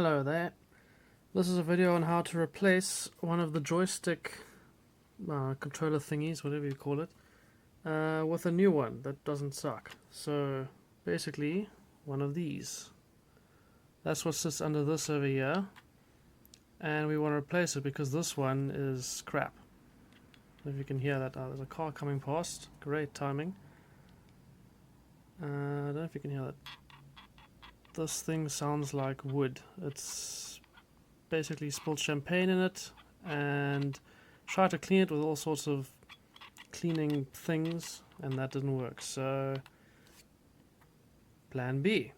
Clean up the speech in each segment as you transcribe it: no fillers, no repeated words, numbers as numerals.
Hello there. This is a video on how to replace one of the joystick controller thingies, whatever you call it, with a new one that doesn't suck. So basically one of these. That's what sits under this over here, and we want to replace it because this one is crap. If you can hear that, there's a car coming past. Great timing. I don't know if you can hear that. This thing sounds like wood. It's basically spilled champagne in it and tried to clean it with all sorts of cleaning things, and that didn't work. So plan B.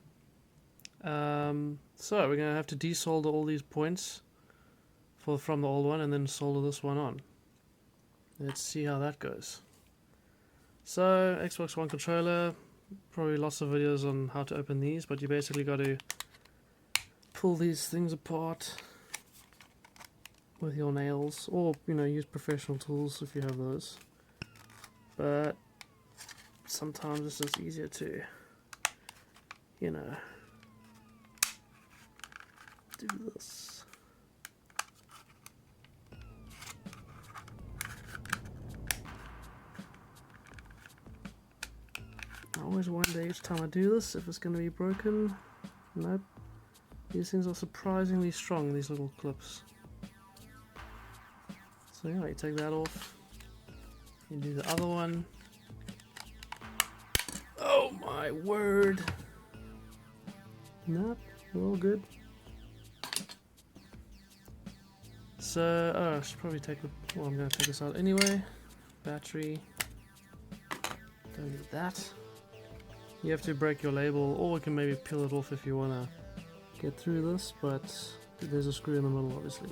So we're gonna have to desolder all these points from the old one and then solder this one on. Let's see how that goes. So Xbox One controller, probably lots of videos on how to open these, but you basically got to pull these things apart with your nails, or use professional tools if you have those, but sometimes it's just easier to do this. I always wonder each time I do this if it's going to be broken. Nope. These things are surprisingly strong, these little clips. So yeah, you take that off. You do the other one. Oh my word! Nope, we're all good. So, I should probably take the... Well, I'm going to take this out anyway. Battery. Don't need that. You have to break your label, or you can maybe peel it off if you want to get through this, but there's a screw in the middle, obviously.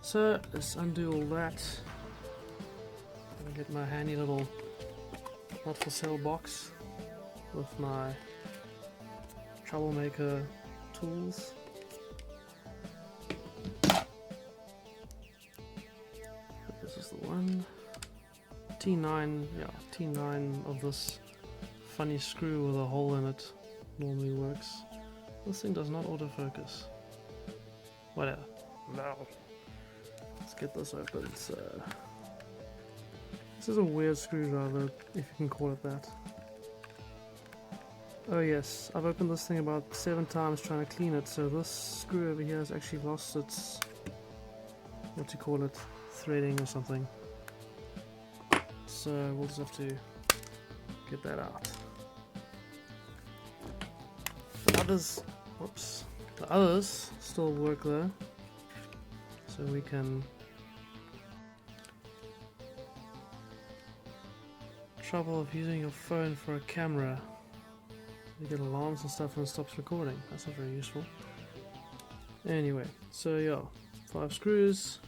So, let's undo all that. I'll get my handy little not for sale box with my troublemaker tools. This is the one. T9, yeah, T9 of this funny screw with a hole in it normally works. This thing does not autofocus. Whatever. No. Let's get this open. So this is a weird screwdriver, if you can call it that. Oh yes, I've opened this thing about 7 times trying to clean it, so this screw over here has actually lost its, what do you call it, threading or something. So we'll just have to get that out. The others still work though, so we can... Trouble of using your phone for a camera. You get alarms and stuff when it stops recording. That's not very useful. Anyway, so yeah, 5 screws,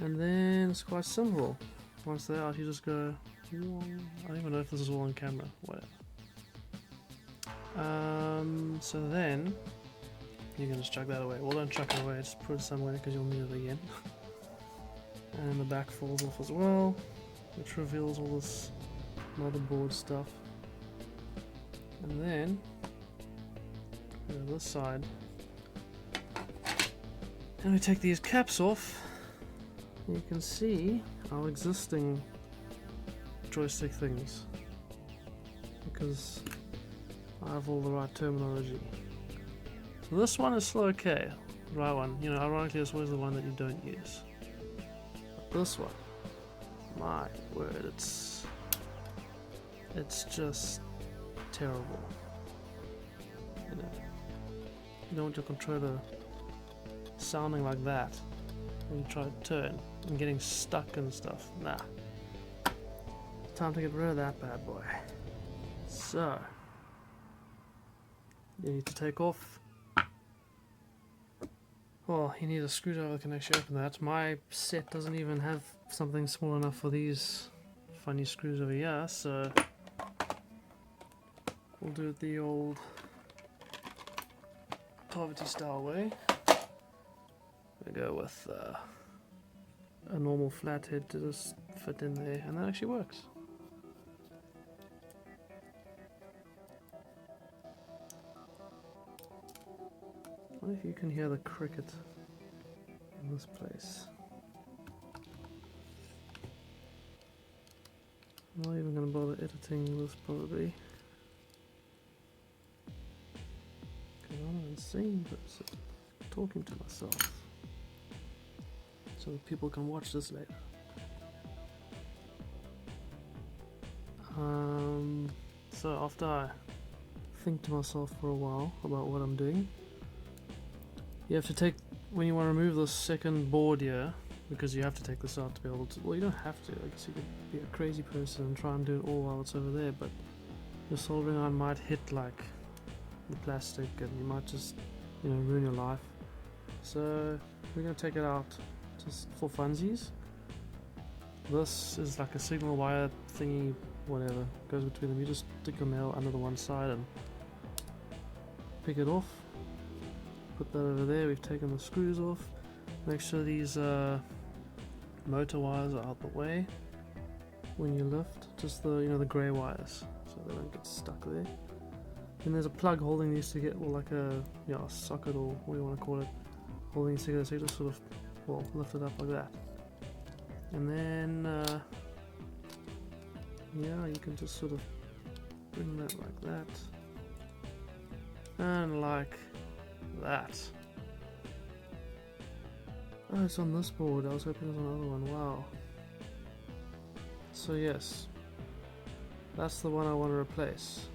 and then it's quite simple. Once they're out, you just go... I don't even know if this is all on camera. Whatever. So then you can just chuck that away. Well, don't chuck it away, just put it somewhere because you'll need it again. And the back falls off as well, which reveals all this motherboard stuff. And then on this side, and we take these caps off. You can see our existing joystick things, because I have all the right terminology. So this one is still okay, the right one. Ironically, it's always the one that you don't use. But this one, my word, it's just terrible. You don't want your controller sounding like that when you try to turn and getting stuck and stuff. Nah. Time to get rid of that bad boy. So you need to take off. Well, you need a screwdriver that can actually open that. My set doesn't even have something small enough for these funny screws over here, so we'll do it the old poverty style way. We go with a normal flathead to just fit in there, and that actually works. wonder if you can hear the cricket in this place. I'm not even going to bother editing this probably. Because I'm an insane person talking to myself. So that people can watch this later. So after I think to myself for a while about what I'm doing, you have to take, when you want to remove this second board here, because you have to take this out to be able to, well, you don't have to, I guess you could be a crazy person and try and do it all while it's over there, but your soldering iron might hit like the plastic and you might just, you know, ruin your life. So we're going to take it out just for funsies. This is like a signal wire thingy, whatever, goes between them. You just stick your nail under the one side and pick it off. Put that over there. We've taken the screws off. Make sure these motor wires are out the way when you lift. Just the, you know, the grey wires, so they don't get stuck there. And there's a plug holding these together, or like a socket, or what do you want to call it, holding these together. So you just sort of, well, lift it up like that. And then yeah, you can just sort of bring that like that and like that. Oh, it's on this board. I was hoping it was on another one. Wow. So yes, that's the one I want to replace.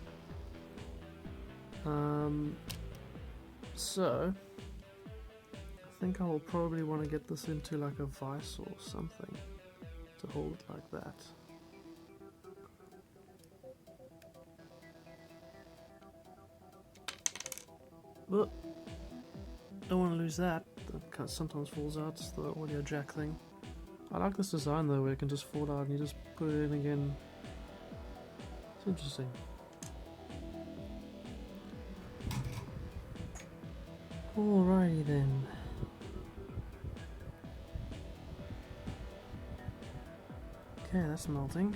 So I think I will probably want to get this into like a vise or something to hold it like that. But don't want to lose that. That kind of sometimes falls out. It's the audio jack thing. I like this design though, where it can just fall out and you just put it in again. It's interesting. Alrighty then. Okay, that's melting.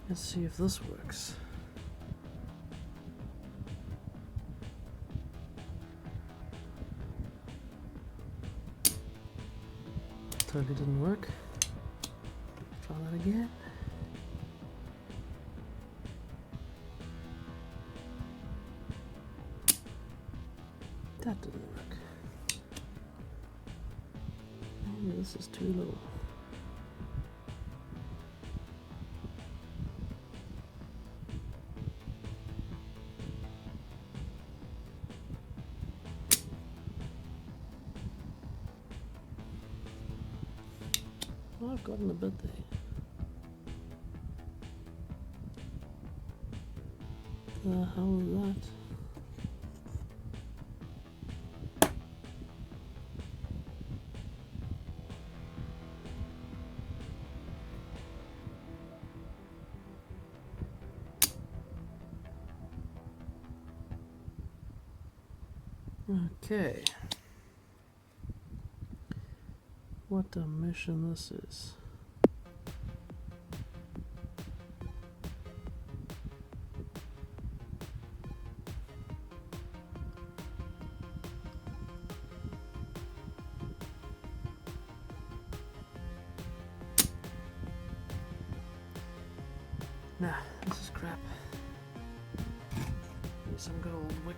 Let's see if this works. Totally didn't work. Try that again. That didn't work. Maybe this is too low. Well, I've gotten a bit there. The hell is that? Okay. What a mission this is. Nah, this is crap. Need some good old wick.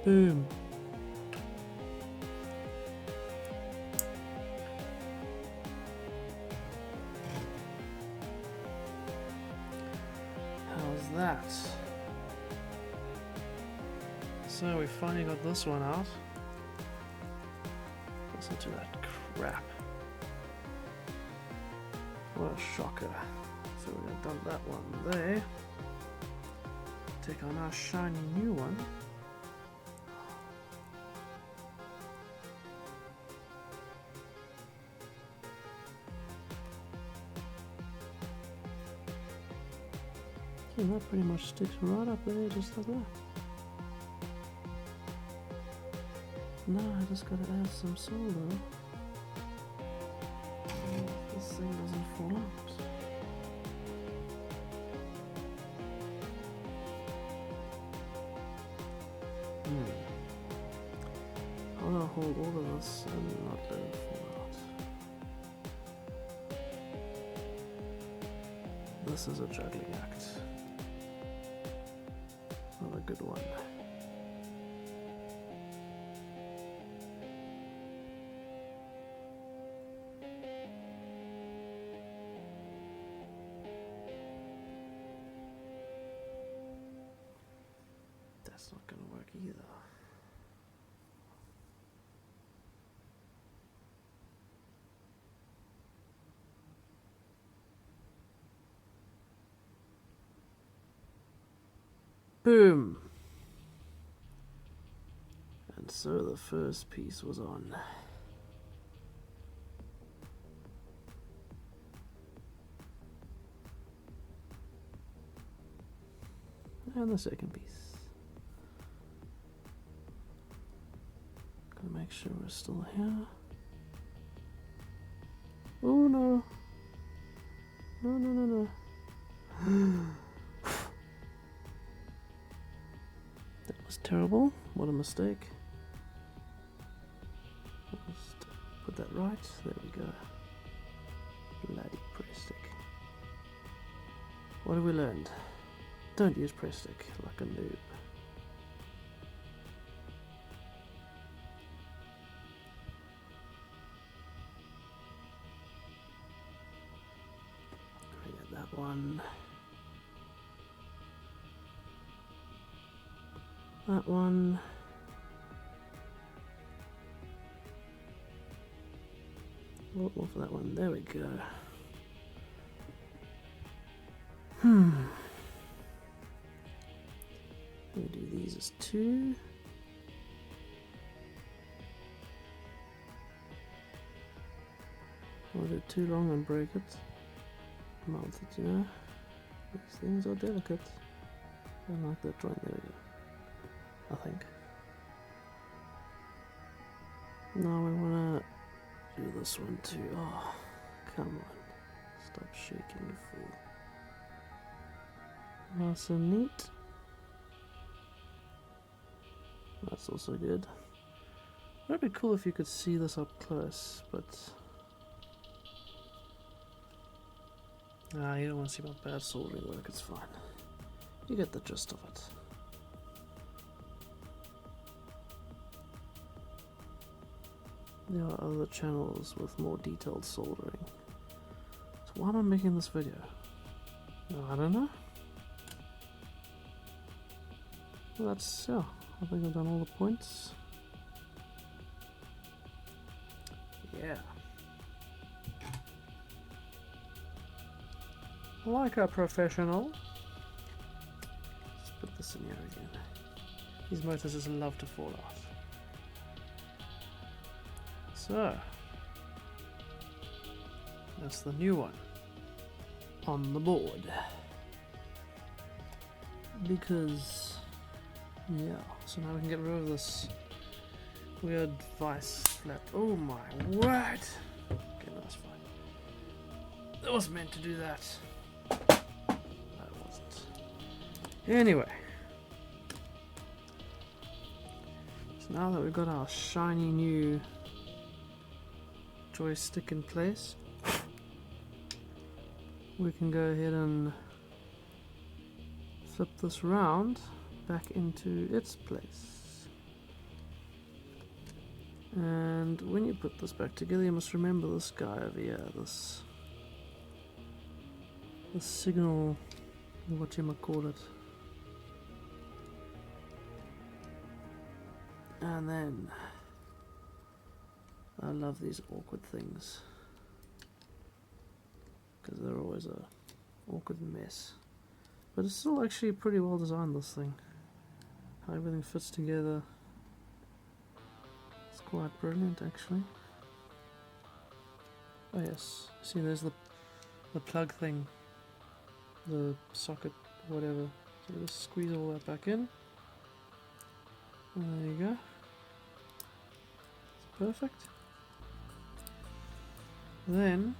Boom. How's that? So we finally got this one out. Listen to that crap. What a shocker. So we've done that one there. Take on our shiny new one. Yeah, that pretty much sticks right up there, just like that. Now I just gotta add some solder. This thing doesn't fall out. I'm gonna hold all of this and not let it fall out. This is a juggling act. Not a good one. That's not gonna work either. Boom! And so the first piece was on. And the second piece. Gotta make sure we're still here. Oh no! No, no, no, no. That was terrible. What a mistake. Just put that right. There we go. Bloody press stick. What have we learned? Don't use press stick like a noob. Get that one. That one. A lot more for that one. There we go. We do these as two. Or do it too long and break it. Melt it, you know. These things are delicate. I don't like that joint. There we go. I think. Now we wanna do this one too. Oh, come on. Stop shaking, you fool. Nice and neat. That's also good. It'd be cool if you could see this up close, but you don't want to see my bad soldering work, it's fine. You get the gist of it. There are other channels with more detailed soldering. So why am I making this video? No, I don't know. Well, that's, yeah, I think I've done all the points. Yeah. Like a professional. Let's put this in here again. These motors just love to fall out. So, that's the new one on the board. Because, yeah, so now we can get rid of this weird vice flat. Oh my word! Okay, no, that's fine. That wasn't meant to do that. That wasn't. Anyway. So now that we've got our shiny new joystick in place, we can go ahead and flip this round back into its place. And when you put this back together, you must remember this guy over here, this signal, what you might call it. And then, I love these awkward things, because they're always a awkward mess. But it's still actually pretty well designed, this thing. How everything fits together. It's quite brilliant, actually. Oh yes, see there's the plug thing, the socket, whatever. So just squeeze all that back in. And there you go. It's perfect. Then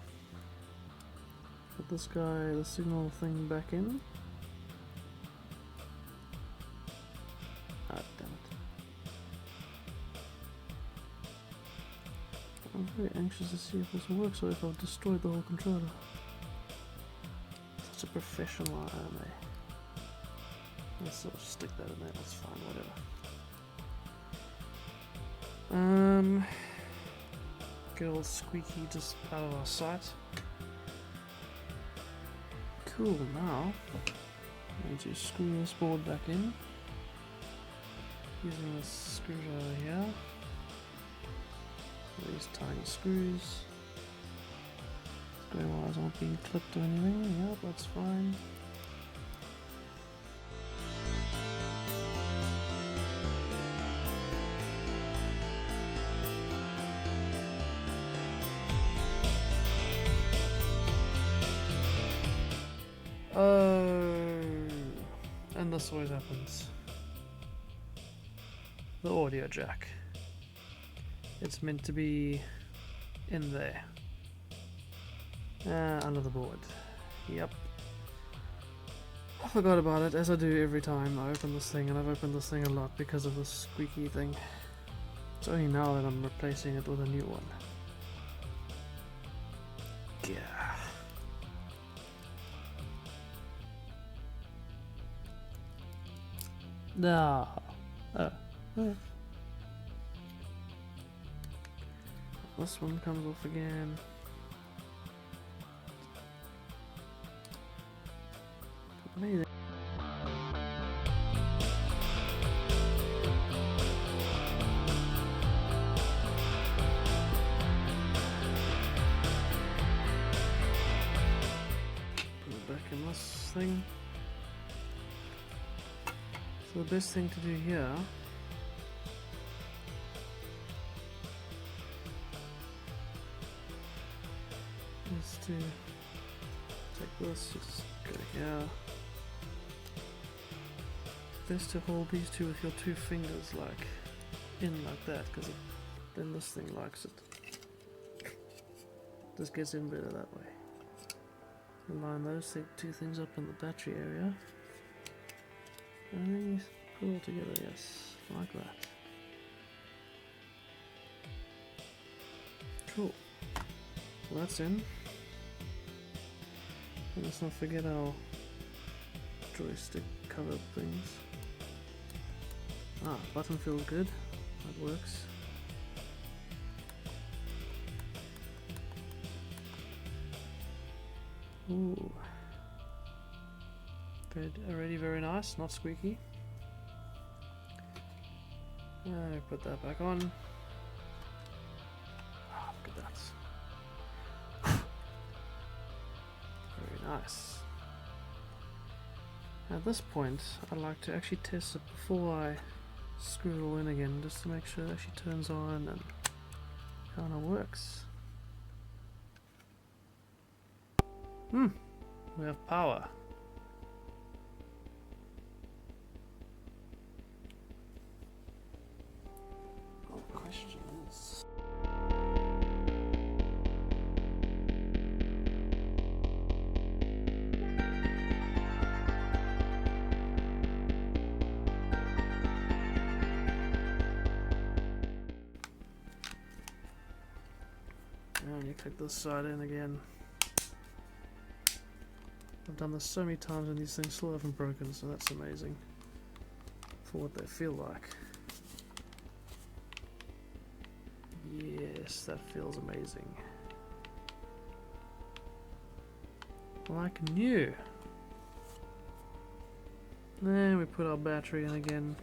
put this guy, the signal thing, back in. Ah, damn it. I'm very anxious to see if this works or if I've destroyed the whole controller. Such a professional I am, eh? Let's sort of stick that in there, that's fine, whatever. Get all squeaky just out of our sight. Cool, now I'm going to screw this board back in using this screwdriver here. These tiny screws. Square wires aren't being clipped or anything. Yep, that's fine. Oh, and this always happens. The audio jack. It's meant to be in there. Under the board. Yep. I forgot about it, as I do every time I open this thing, and I've opened this thing a lot because of this squeaky thing. It's only now that I'm replacing it with a new one. Yeah. No. Oh. This one comes off again. Amazing. Put it back in this thing. So the best thing to do here is to take this, just go here. Best to hold these two with your two fingers, like in like that, because then this thing likes it. Just gets in better that way. And line those two things up in the battery area. And then you put it all together, yes, like that. Cool. So that's in. And let's not forget our joystick cover things. Ah, button feels good. That works. Ooh. Good, already very nice, not squeaky. Put that back on. Oh, look at that. Very nice. At this point, I'd like to actually test it before I screw it all in again, just to make sure it actually turns on and kind of works. We have power. Questions? And you click this side in again. I've done this so many times and these things still haven't broken, so that's amazing for what they feel like. Yes, that feels amazing. Like new. Then we put our battery in again.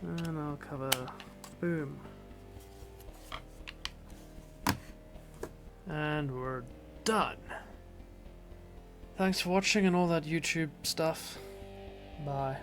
And I'll cover. Boom. And we're done. Thanks for watching and all that YouTube stuff. Bye.